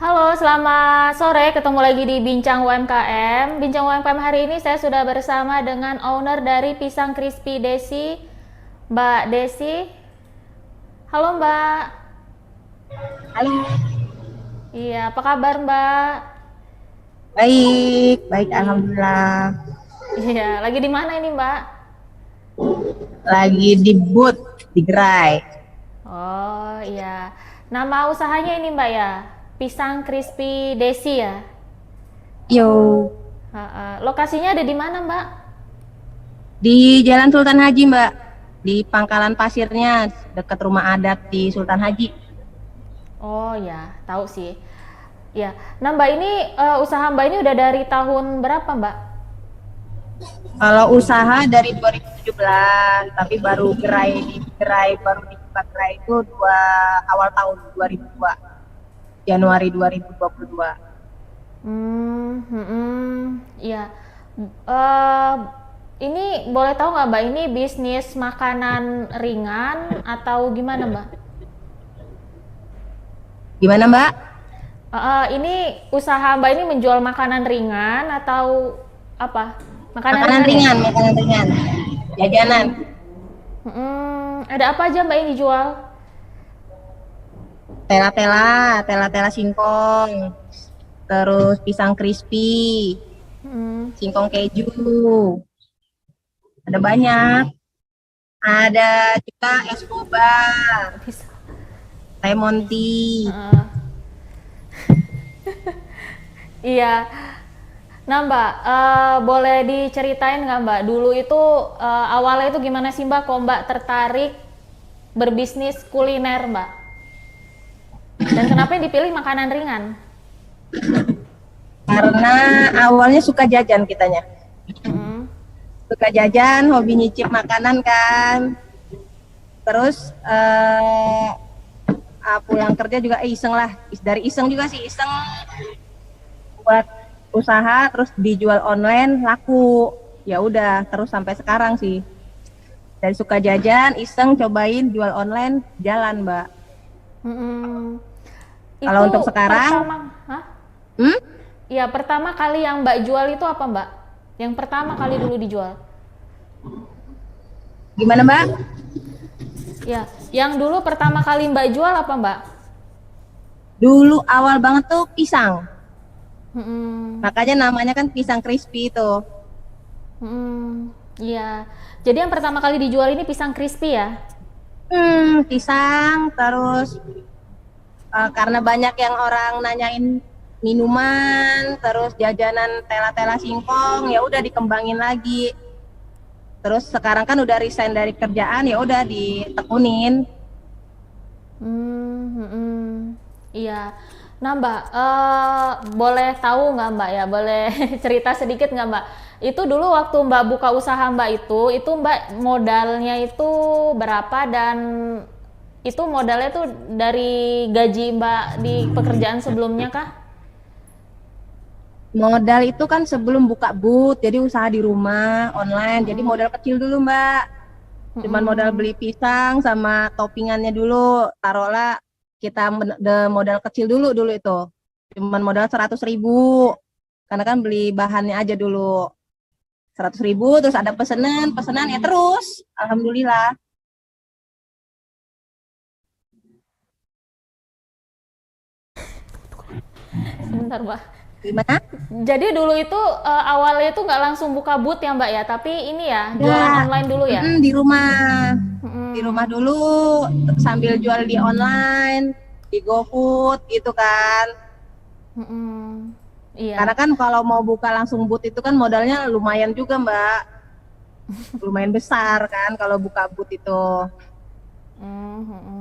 Halo, selamat sore. Ketemu lagi di Bincang UMKM. Bincang UMKM hari ini saya sudah bersama dengan owner dari Pisang Crispy Desi, Mbak Desi. Halo Mbak. Halo, Iya, apa kabar Mbak? baik, baik, alhamdulillah. Iya, lagi di mana ini Mbak? Lagi di booth di gerai. Oh iya. Nama usahanya ini Mbak ya? Pisang Crispy Desi ya? Yo, Lokasinya ada di mana Mbak? di Jalan Sultan Haji, Mbak. Di Pangkalan Pasirnya, dekat rumah adat di Sultan Haji. Oh ya, tahu sih. Ya, nah Mbak ini usaha Mbak ini udah dari tahun berapa Mbak? Kalau usaha dari 2017, tapi baru gerai baru dibuka gerai itu awal tahun 2002, Januari 2022. Iya. Eh, ini boleh tahu nggak Mbak, ini bisnis makanan ringan atau gimana Mbak? Gimana, Mbak? Ini usaha Mbak ini menjual makanan ringan atau apa? Makanan Makanan ringan ya? ringan, makanan ringan. Jajanan. Ada apa aja Mbak ini jual? Tela-tela singkong, terus pisang crispy, Mm, singkong keju, ada banyak. Ada juga es boba, bisa. lemon tea. Iya. Nah Mbak, boleh diceritain nggak Mbak, dulu itu awalnya itu gimana sih Mbak, kok Mbak tertarik berbisnis kuliner Mbak? Dan kenapa yang dipilih makanan ringan? Karena awalnya suka jajan kitanya. Mm-mm. Suka jajan, hobi nyicip makanan kan. Terus pulang kerja juga iseng lah. Dari iseng juga sih, iseng buat usaha terus dijual online laku. Ya udah, terus sampai sekarang sih. Dari suka jajan, iseng cobain jual online, jalan, Mbak. Mm-mm. Kalau Itu untuk sekarang, pertama, hah? hmm, Ya pertama kali yang Mbak jual itu apa Mbak? Yang pertama kali dulu dijual? gimana, Mbak? Ya, yang dulu pertama kali Mbak jual apa Mbak? Dulu awal banget tuh pisang. Mm-mm. Makanya namanya kan pisang crispy itu. Iya. Jadi yang pertama kali dijual ini pisang crispy ya? Pisang, terus karena banyak yang orang nanyain minuman, terus jajanan tela-tela singkong, ya udah dikembangin lagi. Terus sekarang kan udah resign dari kerjaan, ya udah ditekunin. Iya. Nah Mbak, boleh tahu nggak Mbak ya, boleh cerita sedikit nggak Mbak? Itu dulu waktu Mbak buka usaha Mbak itu Mbak modalnya itu berapa, dan itu modalnya tuh dari gaji Mbak di pekerjaan sebelumnya kah? Modal itu kan sebelum buka booth, jadi usaha di rumah online. Jadi modal kecil dulu, Mbak. Cuman modal beli pisang sama toppingannya dulu. Taruhlah kita modal kecil dulu dulu itu. Cuman modal 100.000. Karena kan beli bahannya aja dulu. 100.000, terus ada pesanan ya terus. Alhamdulillah. Sebentar Mbak. Gimana? Jadi dulu itu awalnya itu nggak langsung buka booth ya Mbak ya, tapi ini ya jualan Ya, online dulu ya? di rumah. Di rumah dulu sambil jual di online, di GoFood gitu kan. Karena Iya. kan kalau mau buka langsung booth itu kan modalnya lumayan juga, Mbak. Lumayan besar kan kalau buka booth itu.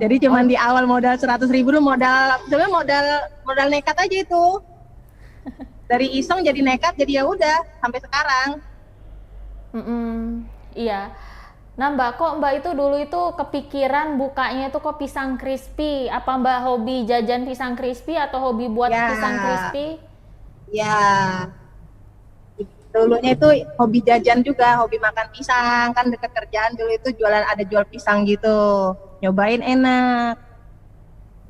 Jadi cuman Oh, di awal modal 100.000 dulu, sebenarnya modal modal nekat aja itu. Dari iseng jadi nekat, jadi ya udah sampai sekarang. iya. Nah Mbak, kok Mbak itu dulu itu kepikiran bukanya itu kok pisang crispy? Apa Mbak hobi jajan pisang crispy atau hobi buat pisang Ya, crispy? ya. Dulunya itu hobi jajan juga, hobi makan pisang. Kan dekat kerjaan dulu itu jual pisang gitu. Nyobain enak.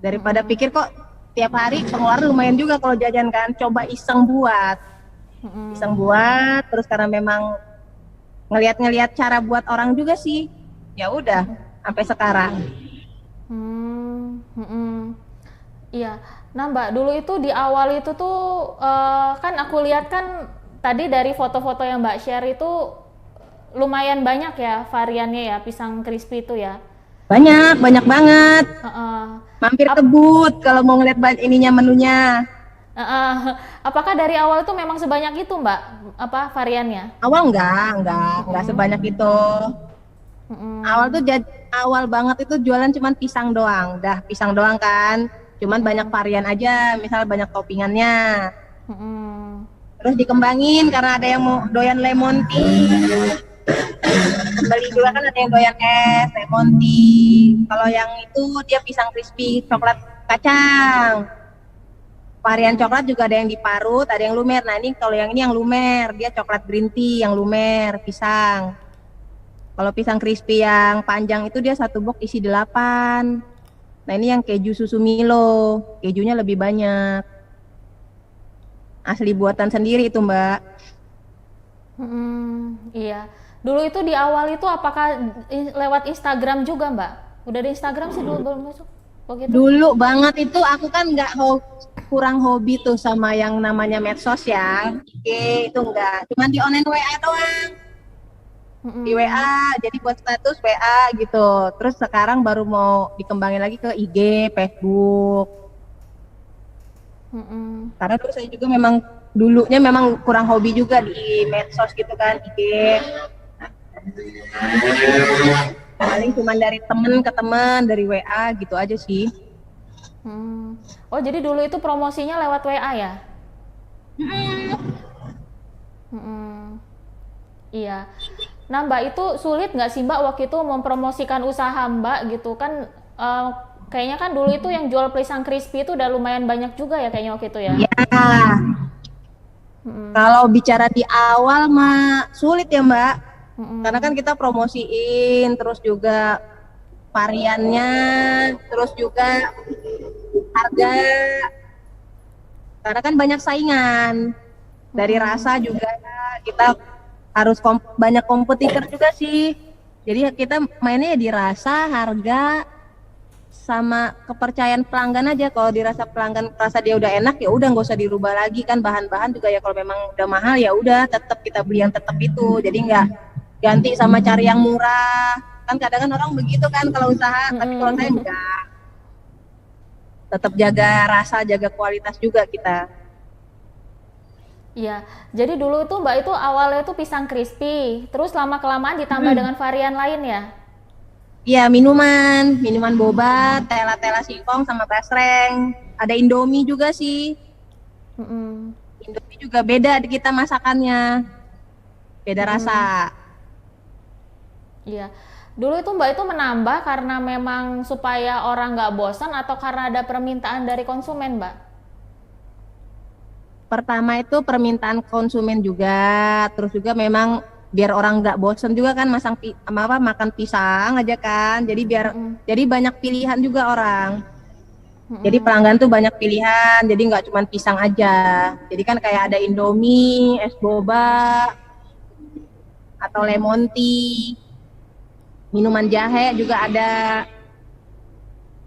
Daripada pikir kok tiap hari pengeluaran lumayan juga kalau jajan kan. Coba iseng buat, terus karena memang ngelihat-ngelihat cara buat orang juga sih. Ya udah, sampai sekarang. Hmm. Iya. Nah, Mbak, dulu itu di awal itu tuh kan aku lihat kan tadi dari foto-foto yang Mbak share itu lumayan banyak ya variannya ya pisang crispy itu ya. Banyak, banyak banget. Heeh. Mampir ke Ap- booth kalau mau ngeliat ininya menunya. heeh. Apakah dari awal itu memang sebanyak itu, Mbak? Apa variannya? Awal enggak sebanyak itu. Awal Mm-mm. tuh awal banget itu jualan cuman pisang doang. Dah, pisang doang kan. Cuman banyak Mm-mm. varian aja, misal banyak toppingannya. Mm-mm. Terus dikembangin karena ada yang mau doyan lemon tea. Beli juga kan ada yang doyan es, lemon tea. Kalau yang itu dia pisang crispy, coklat kacang. Varian coklat juga ada yang diparut, ada yang lumer. Nah ini kalau yang ini yang lumer, dia coklat green tea yang lumer, pisang. Kalau pisang crispy yang panjang itu dia satu box isi 8. Nah ini yang keju susu Milo, kejunya lebih banyak. Asli buatan sendiri itu Mbak. Iya. Dulu itu di awal itu apakah lewat Instagram juga, Mbak? Udah di Instagram sih dulu belum masuk. Begitu? Dulu banget itu aku kan kurang hobi tuh sama yang namanya medsos ya. IG itu enggak, cuman di online WA doang. Di Mm-mm. WA, jadi buat status WA gitu. Terus sekarang baru mau dikembangin lagi ke IG, Facebook. Mm-mm. Karena dulu saya juga memang dulunya memang kurang hobi juga di medsos gitu kan, IG. Paling cuma dari temen ke temen, dari WA gitu aja sih. Hmm. Oh, jadi dulu itu promosinya lewat WA ya? Mm-mm. Iya. Nah, Mbak itu sulit nggak sih Mbak waktu itu mempromosikan usaha Mbak gitu kan? eh, Kayaknya kan dulu itu yang jual pisang crispy itu udah lumayan banyak juga ya kayaknya waktu itu ya. Ya, Mm-mm. kalau bicara di awal mah sulit ya Mbak. Karena kan Mm-mm. kita promosiin, terus juga variannya, terus juga harga. Karena kan banyak saingan. Dari Mm-mm. rasa juga kita harus banyak kompetitor juga sih. Jadi kita mainnya ya di rasa, harga, sama kepercayaan pelanggan aja. Kalau dirasa pelanggan rasa dia udah enak ya udah nggak usah dirubah lagi kan, bahan-bahan juga ya kalau memang udah mahal ya udah tetap kita beli yang tetap itu. Jadi nggak ganti sama cari yang murah. Kan kadang kan orang begitu kan kalau usaha, tapi kalau saya Mm-mm. enggak. Tetap jaga rasa, jaga kualitas juga kita. Iya, jadi dulu itu Mbak itu awalnya itu pisang crispy, terus lama kelamaan ditambah dengan varian lain ya. Iya, minuman boba, tela-tela singkong sama basreng. Ada Indomie juga sih. Mm-mm. Indomie juga beda di kita masakannya, beda rasa. Mm-mm. Iya, dulu itu Mbak itu menambah karena memang supaya orang nggak bosan atau karena ada permintaan dari konsumen Mbak. Pertama itu permintaan konsumen juga, terus juga memang biar orang nggak bosen juga kan makan pisang aja kan. Mm-mm. Jadi banyak pilihan juga orang. Jadi Mm-mm. pelanggan tuh banyak pilihan, jadi nggak cuma pisang aja. Jadi kan kayak ada Indomie, es boba, atau lemon tea, minuman jahe juga ada.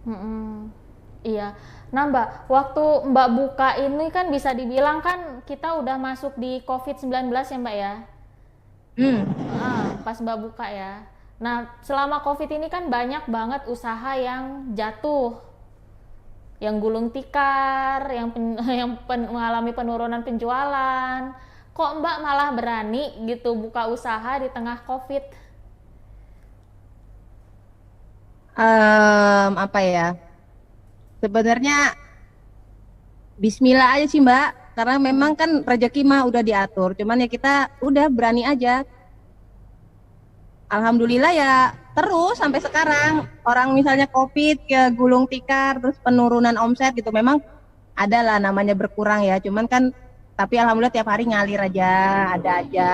Mm-mm. Iya. Nah Mbak, waktu Mbak buka ini kan bisa dibilang kan kita udah masuk di COVID-19 ya Mbak ya. Hmm. Pas Mbak buka ya. Nah, selama COVID ini kan banyak banget usaha yang jatuh, yang gulung tikar, mengalami penurunan penjualan. Kok Mbak malah berani gitu buka usaha di tengah COVID? Apa ya? Sebenarnya Bismillah aja sih Mbak, karena memang kan rezeki mah udah diatur. Cuman ya kita udah berani aja. Alhamdulillah ya terus sampai sekarang. Orang misalnya COVID ke gulung tikar, terus penurunan omset gitu. Memang ada lah namanya berkurang ya. Cuman kan tapi alhamdulillah tiap hari ngalir aja, ada aja.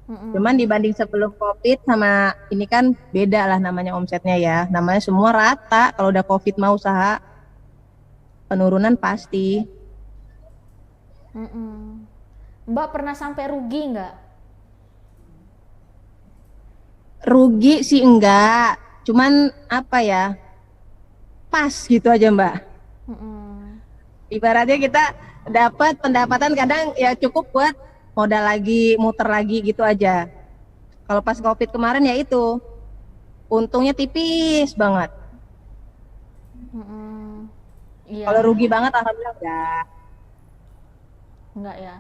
Cuman Mm-mm. dibanding sebelum COVID sama ini kan beda lah namanya omsetnya ya. Namanya semua rata. Kalau udah COVID mau usaha penurunan pasti. Mm-mm. Mbak pernah sampai rugi nggak? Rugi sih enggak. Cuman apa ya? Pas gitu aja Mbak. Mm-mm. Ibaratnya kita dapat pendapatan kadang ya cukup buat modal lagi, muter lagi gitu aja. Kalau pas COVID kemarin ya itu untungnya tipis banget. Mm-mm. Kalau Iya, rugi banget alhamdulillah enggak. enggak ya.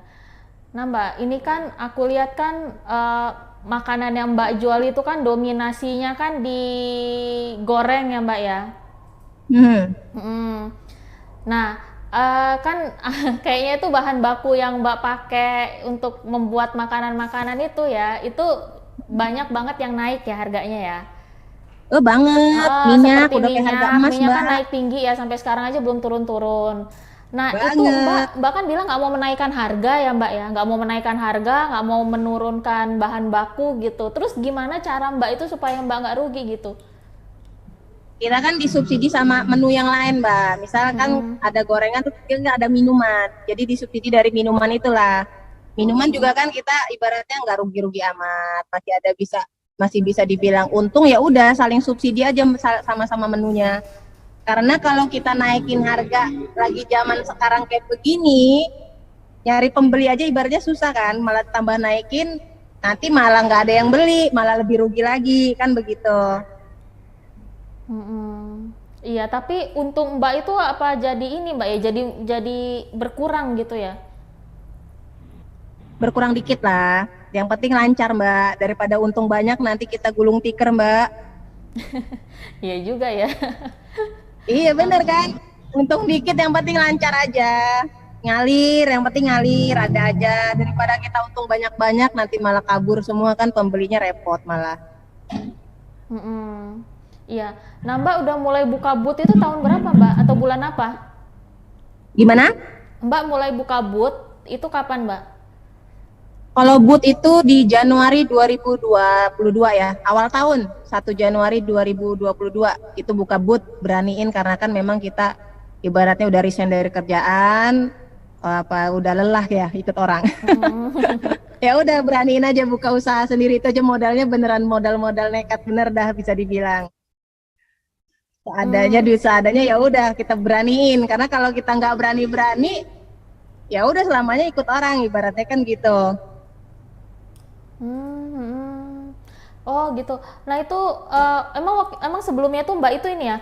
Nah Mbak, ini kan aku lihat kan makanan yang Mbak jual itu kan dominasinya kan digoreng ya Mbak ya. Hmm. Mm. Nah, kan kayaknya itu bahan baku yang Mbak pakai untuk membuat makanan-makanan itu ya, itu banyak banget yang naik ya harganya ya. Oh banget, minyak Seperti udah kayak harga minyak, emas minyak kan Mbak. naik tinggi ya sampai sekarang aja belum turun-turun. Nah itu Banget. Mbak kan bilang nggak mau menaikkan harga ya Mbak ya, nggak mau menaikkan harga, nggak mau menurunkan bahan baku gitu. Terus gimana cara Mbak itu supaya Mbak nggak rugi gitu? Kita kan disubsidi sama menu yang lain, Mbak. Misalkan Mm-mm. ada gorengan tuh kita nggak ada minuman. Jadi disubsidi dari minuman itulah. Minuman juga kan kita ibaratnya nggak rugi-rugi amat. Masih bisa dibilang untung ya udah saling subsidi aja sama-sama menunya. Karena kalau kita naikin harga lagi zaman sekarang kayak begini, nyari pembeli aja ibaratnya susah kan, malah tambah naikin, nanti malah nggak ada yang beli, malah lebih rugi lagi, kan begitu. Mm-mm. Iya, tapi untung Mbak itu apa jadi ini Mbak ya, jadi berkurang gitu ya? Berkurang dikit lah. Yang penting lancar, Mbak. Daripada untung banyak nanti kita gulung tikar, Mbak. Iya juga ya. Iya bener kan? Untung dikit yang penting lancar aja. Ngalir, yang penting ngalir, ada aja. Daripada kita untung banyak-banyak nanti malah kabur semua kan pembelinya repot malah. Mm-mm. Iya. Nah Mbak udah mulai buka booth itu tahun berapa Mbak? Atau bulan apa? Gimana? Mbak mulai buka booth itu kapan Mbak? Kalau boot itu di Januari 2022 ya, awal tahun 1 Januari 2022 itu buka boot, beraniin karena kan memang kita ibaratnya udah resign dari kerjaan, apa udah lelah ya ikut orang. Ya udah beraniin aja buka usaha sendiri itu aja modalnya beneran modal-modal nekat bener dah bisa dibilang. Seadanya Hmm. duit seadanya ya udah kita beraniin karena kalau kita nggak berani-berani ya udah selamanya ikut orang ibaratnya kan gitu. Hmm, hmm. Oh gitu. Nah itu emang sebelumnya tuh Mbak itu ini ya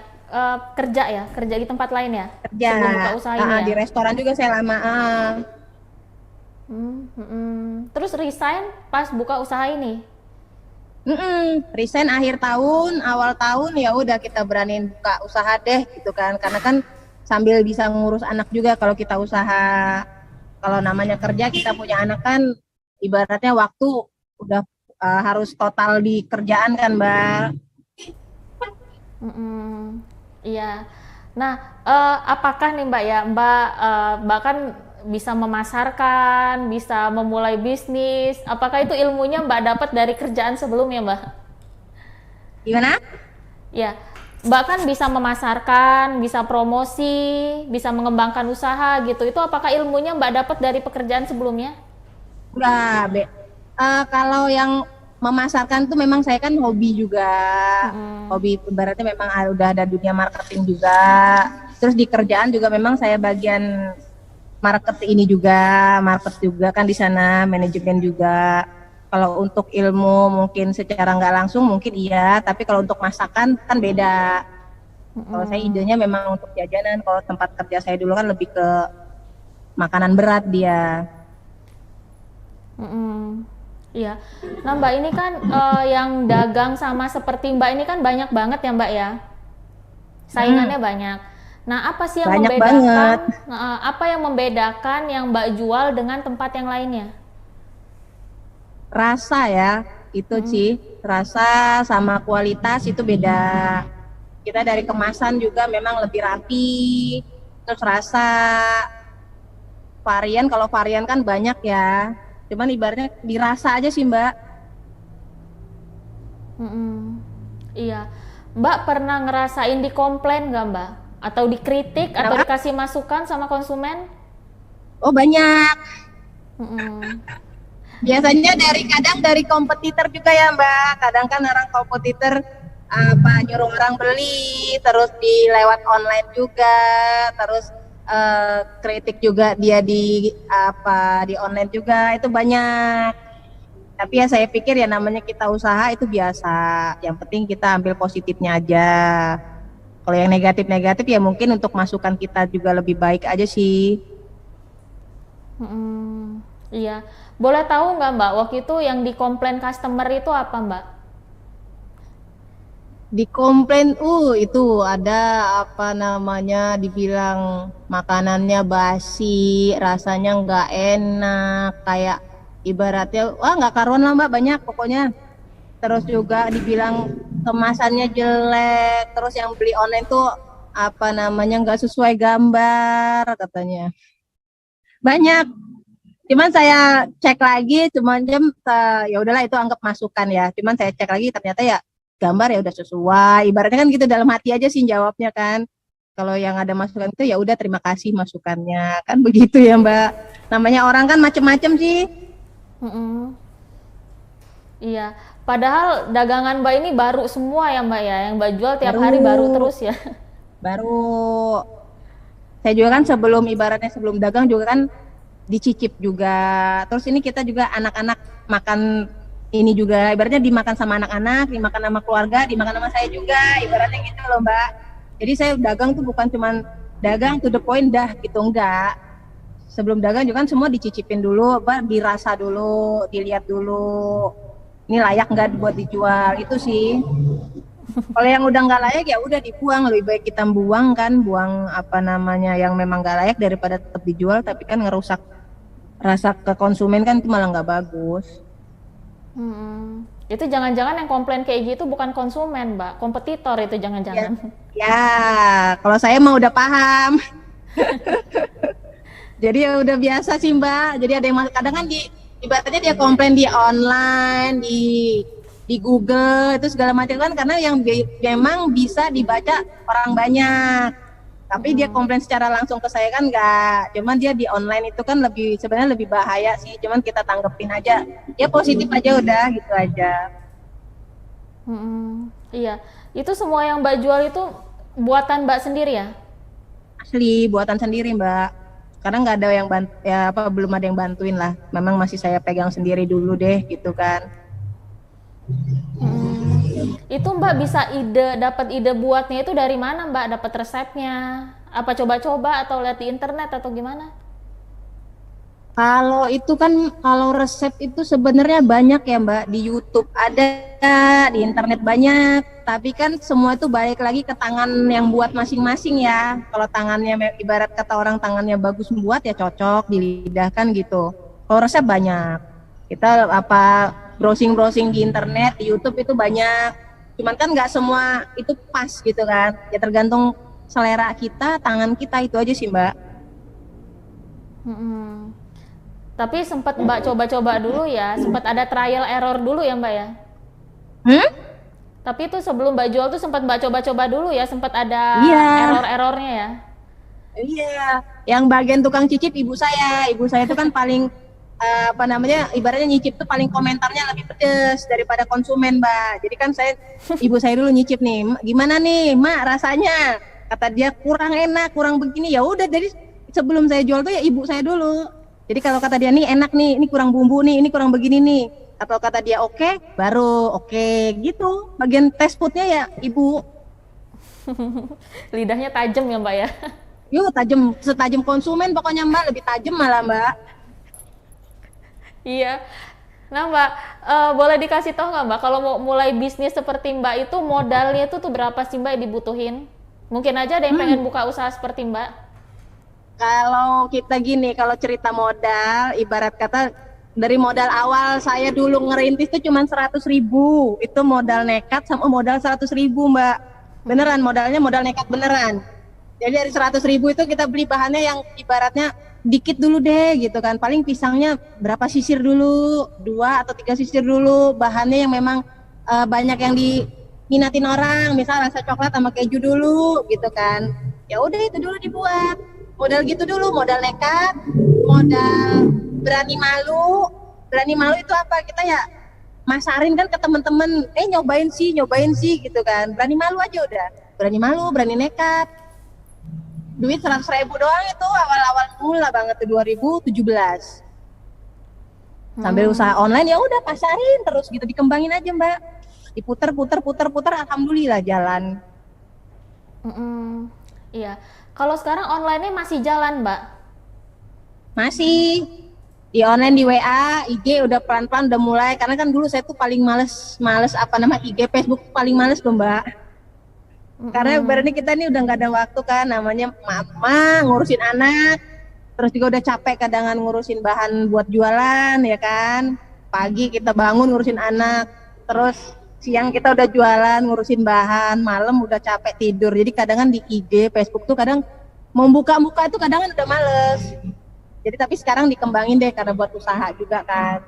kerja ya, kerja di tempat lain ya, Kerja. sebelum buka usaha ini ya. Di restoran juga saya lama. Hmm, hmm, hmm. Terus resign pas buka usaha ini. Resign akhir tahun, awal tahun ya udah kita beraniin buka usaha deh gitu kan. Karena kan sambil bisa ngurus anak juga kalau kita usaha. Kalau namanya kerja kita punya anak kan ibaratnya waktu udah harus total di kerjaan kan, Mbak. Hmm, iya. Nah, apakah nih Mbak ya, Mbak bahkan bisa memasarkan, bisa memulai bisnis. Apakah itu ilmunya Mbak dapat dari kerjaan sebelumnya, Mbak? Gimana? Ya, Mbak kan bisa memasarkan, bisa promosi, bisa mengembangkan usaha gitu. Itu apakah ilmunya Mbak dapat dari pekerjaan sebelumnya? Udah, kalau yang memasarkan tuh memang saya kan hobi juga. Mm-mm. Hobi ibaratnya memang udah ada dunia marketing juga. Terus di kerjaan juga memang saya bagian market ini juga, market juga kan di sana, manajemen juga. Kalau untuk ilmu mungkin secara nggak langsung mungkin iya, tapi kalau untuk masakan kan beda. Kalau saya Mm-mm. idenya memang untuk jajanan, kalau tempat kerja saya dulu kan lebih ke makanan berat dia. Mm-mm. Iya. Nah Mbak ini kan yang dagang sama seperti Mbak ini kan banyak banget ya Mbak ya. Hmm, Saingannya banyak. Nah apa sih yang banyak membedakan? banget. Apa yang membedakan yang Mbak jual dengan tempat yang lainnya? Rasa ya, itu Mm-mm. sih, rasa sama kualitas itu beda. Kita dari kemasan juga memang lebih rapi, terus rasa varian, kalau varian kan banyak ya. Cuman ibaratnya dirasa aja sih Mbak. Mm-mm. Iya. Mbak pernah ngerasain dikomplain nggak Mbak? Atau dikritik atau Kenapa? dikasih masukan sama konsumen? Oh banyak. Mm-mm. Biasanya kadang dari kompetitor juga ya Mbak. Kadang kan orang kompetitor apa nyuruh orang beli, terus di lewat online juga, terus kritik juga dia di online juga itu banyak. Tapi ya saya pikir ya namanya kita usaha itu biasa. Yang penting kita ambil positifnya aja. Kalau yang negatif-negatif ya mungkin untuk masukan kita juga lebih baik aja sih. Mm-mm. Iya. Boleh tahu nggak Mbak, waktu itu yang dikomplain customer itu apa Mbak? Di komplain, itu ada apa namanya, dibilang makanannya basi, rasanya nggak enak, kayak ibaratnya, wah nggak karuan lah Mbak, banyak pokoknya. Terus juga dibilang kemasannya jelek, terus yang beli online tuh apa namanya nggak sesuai gambar katanya. Banyak. Cuman saya cek lagi, ya udahlah itu anggap masukan ya. Cuman saya cek lagi ternyata ya gambar ya udah sesuai. Ibaratnya kan gitu dalam hati aja sih jawabnya kan. Kalau yang ada masukan itu ya udah terima kasih masukannya. Kan begitu ya Mbak. Namanya orang kan macem-macem sih. Mm-mm. Iya. Padahal dagangan Mbak ini baru semua ya Mbak ya, yang Mbak jual tiap hari baru Baru terus ya. baru saya juga kan sebelum dagang juga kan dicicip juga. Terus ini kita juga anak-anak makan ini juga ibaratnya dimakan sama anak-anak, dimakan sama keluarga, dimakan sama saya juga, ibaratnya gitu loh Mbak. Jadi saya dagang tuh bukan cuman dagang to the point dah gitu enggak. Sebelum dagang juga kan semua dicicipin dulu, apa dirasa dulu, dilihat dulu. Ini layak nggak buat dijual itu sih. Kalau yang udah nggak layak ya udah dibuang, lebih baik kita buang kan, buang apa namanya yang memang nggak layak daripada tetap dijual tapi kan ngerusak rasa ke konsumen kan itu malah nggak bagus. Mm-mm. Itu jangan-jangan yang komplain kayak gitu bukan konsumen Mbak, kompetitor itu Ya, jangan-jangan. ya kalau saya mah udah paham. Jadi ya udah biasa sih Mbak. Jadi ada yang kadang kan ibaratnya dia komplain di online, di Google itu segala macam kan karena yang memang bisa dibaca orang banyak. Tapi dia komplain secara langsung ke saya kan enggak. Cuman dia di online itu kan sebenarnya lebih bahaya sih. Cuman kita tanggepin aja. Ya positif aja udah gitu aja. Mm-mm. Iya. Itu semua yang Mbak jual itu buatan Mbak sendiri ya? Asli buatan sendiri Mbak. Karena nggak ada yang ya apa belum ada yang bantuin lah. Memang masih saya pegang sendiri dulu deh gitu kan. Itu Mbak bisa dapat ide buatnya itu dari mana Mbak? Dapat resepnya? Apa coba-coba atau lihat di internet atau gimana? Kalau itu kan kalau resep itu sebenarnya banyak ya Mbak, di YouTube ada, di internet banyak. Tapi kan semua itu balik lagi ke tangan yang buat masing-masing ya. Kalau tangannya ibarat kata orang tangannya bagus membuat ya cocok di lidah kan gitu. Kalau resep banyak. Kita apa browsing-browsing di internet, di YouTube itu banyak. Cuman kan nggak semua itu pas gitu kan. Ya tergantung selera kita, tangan kita itu aja sih Mbak. Mm-mm. Tapi sempat Mbak coba-coba dulu ya, sempat ada trial error dulu ya Mbak ya. Hmm? Tapi itu sebelum Mbak jual tuh sempat Mbak coba-coba dulu ya, sempat ada Iya. error-errornya ya. Iya, yang bagian tukang cicip ibu saya. Ibu saya itu kan paling apa namanya, ibaratnya nyicip tuh paling komentarnya lebih pedes daripada konsumen, Mbak. Jadi kan ibu saya dulu nyicip nih, gimana nih, Mak rasanya? Kata dia kurang enak, kurang begini. Ya udah, jadi sebelum saya jual tuh ya ibu saya dulu. Jadi kalau kata dia nih enak nih, ini kurang bumbu nih, ini kurang begini nih. Atau kata dia oke, baru oke gitu. Bagian test foodnya ya ibu. Lidahnya tajam ya Mbak ya. Yuk tajam, setajam konsumen pokoknya Mbak, lebih tajam malah Mbak. Iya. Nah Mbak, boleh dikasih tahu nggak Mbak, kalau mau mulai bisnis seperti Mbak itu modalnya itu tuh berapa sih Mbak yang dibutuhin? Mungkin aja ada yang pengen buka usaha seperti Mbak. Kalau kita gini, kalau cerita modal, ibarat kata dari modal awal saya dulu ngerintis itu cuma 100.000. Itu modal nekat sama modal 100.000 Mbak. Beneran modalnya modal nekat beneran. Jadi dari 100.000 itu kita beli bahannya yang ibaratnya dikit dulu deh gitu kan. Paling pisangnya berapa sisir dulu, 2 atau 3 sisir dulu. Bahannya yang memang banyak yang diminatin orang, misal rasa coklat sama keju dulu gitu kan. Ya udah itu dulu dibuat. Modal gitu dulu, modal nekat, modal berani malu. Berani malu itu apa? Kita ya masarin kan ke temen-temen, nyobain sih gitu kan. Berani malu aja udah. Berani malu, berani nekat. Duit 100.000 doang itu awal-awal mula banget tuh 2017. Sambil usaha online ya udah pasarin terus gitu, dikembangin aja Mbak. Diputer, alhamdulillah jalan. Iya. Kalau sekarang online-nya masih jalan, Mbak? Masih di online, di WA, IG udah pelan-pelan udah mulai, karena kan dulu saya tuh paling males apa nama IG, Facebook paling males tuh Mbak. Karena berarti kita ini udah nggak ada waktu kan, namanya mama ngurusin anak, terus juga udah capek kadangan ngurusin bahan buat jualan ya kan. Pagi kita bangun ngurusin anak, terus siang kita udah jualan ngurusin bahan, malam udah capek tidur. Jadi kadangan di IG, Facebook tuh kadang mau buka-buka itu kadangan udah males. Jadi tapi sekarang dikembangin deh karena buat usaha juga kan.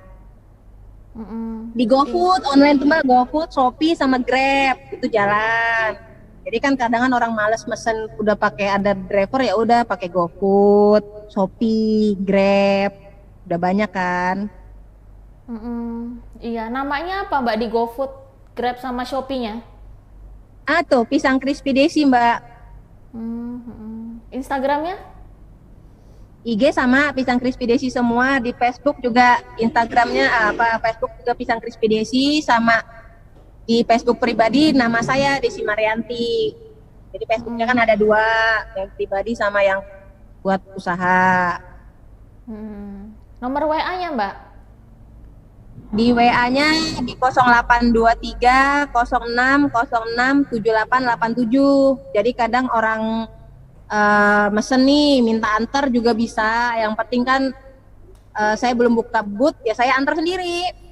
Di GoFood online tuh Mbak, GoFood, Shopee sama Grab itu jalan. Jadi kan kadang orang males mesen udah pakai ada driver, ya udah pakai GoFood, Shopee, Grab, udah banyak kan. Iya, namanya apa Mbak di GoFood, Grab sama Shopee-nya? Tuh pisang crispy desi Mbak. Instagramnya? IG sama pisang crispy desi semua, di Facebook juga, Instagramnya Facebook juga pisang crispy desi, sama di Facebook pribadi nama saya Desi Marianti. Jadi Facebooknya kan ada dua, yang pribadi sama yang buat usaha. Nomor WA-nya Mbak? Di WA-nya di 0823 06 06 7887. Jadi kadang orang mesen nih minta antar juga bisa. Yang penting kan saya belum buka booth, ya saya antar sendiri.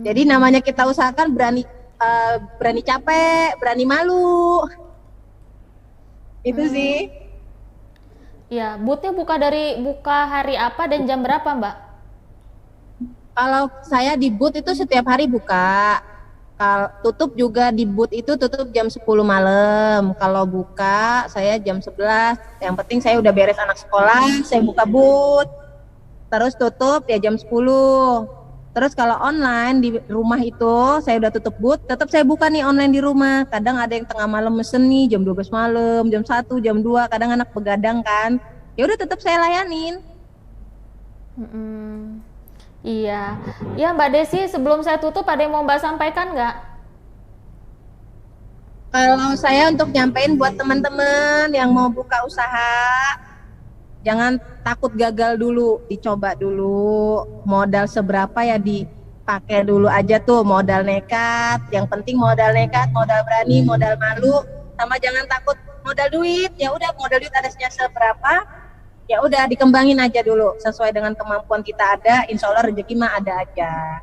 Jadi namanya kita usahakan berani capek, berani malu. Itu sih. Ya, boothnya buka hari apa dan jam berapa Mbak? Kalau saya di booth itu setiap hari buka. Kalau tutup juga di booth itu tutup jam 10 malam. Kalau buka saya jam 11. Yang penting saya udah beres anak sekolah, saya buka booth. Terus tutup ya jam 10. Terus kalau online di rumah itu saya udah tutup booth, tetap saya buka nih online di rumah. Kadang ada yang tengah malam mesen nih jam 12 malam, jam 1, jam 2, kadang anak begadang kan. Ya udah tetap saya layanin. Iya. Ya Mbak Desi, sebelum saya tutup ada yang mau Mbak sampaikan nggak? Kalau saya untuk nyampein buat teman-teman yang mau buka usaha, jangan takut gagal dulu, dicoba dulu. Modal seberapa ya dipakai dulu aja tuh, modal nekat. Yang penting modal nekat, modal berani, modal malu, sama jangan takut modal duit. Ya udah modal duit adanya seberapa, ya udah dikembangin aja dulu sesuai dengan kemampuan kita ada. Insya Allah rezeki mah ada aja.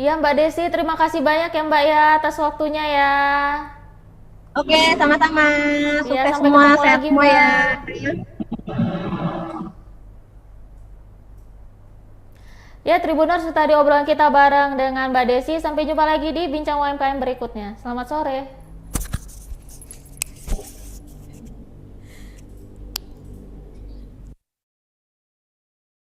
Iya Mbak Desi, terima kasih banyak ya Mbak ya atas waktunya ya. Oke, sama-sama. Iya, Sukses sampai semua, ketemu sehat lagi semua Mbak. ya. Ya Tribuners, tadi obrolan kita bareng dengan Mbak Desi. Sampai jumpa lagi di Bincang UMKM berikutnya. Selamat sore.